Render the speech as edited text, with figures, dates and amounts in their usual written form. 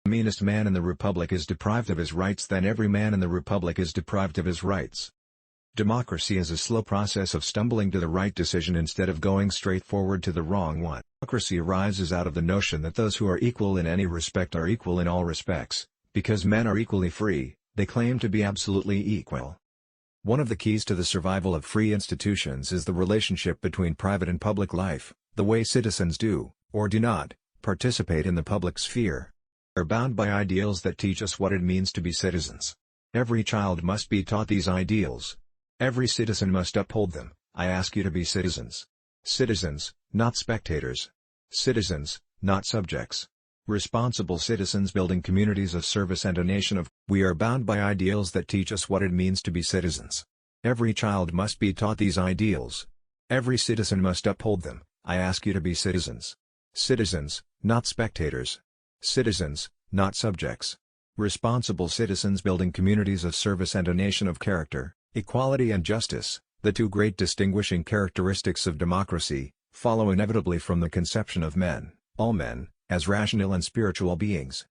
The meanest man in the republic is deprived of his rights, then every man in the republic is deprived of his rights. Democracy is a slow process of stumbling to the right decision instead of going straight forward to the wrong one. Democracy arises out of the notion that those who are equal in any respect are equal in all respects. Because men are equally free, they claim to be absolutely equal. One of the keys to the survival of free institutions is the relationship between private and public life, the way citizens do, or do not, participate in the public sphere. We are bound by ideals that teach us what it means to be citizens. Every child must be taught these ideals. Every citizen must uphold them. I ask you to be citizens. Citizens, not spectators. Citizens, not subjects. Responsible citizens building communities of service and a nation of. We are bound by ideals that teach us what it means to be citizens. Every child must be taught these ideals. Every citizen must uphold them. I ask you to be citizens. Citizens, not spectators. Citizens, not subjects. Responsible citizens building communities of service and a nation of character, equality and justice, the two great distinguishing characteristics of democracy, follow inevitably from the conception of men, all men, as rational and spiritual beings.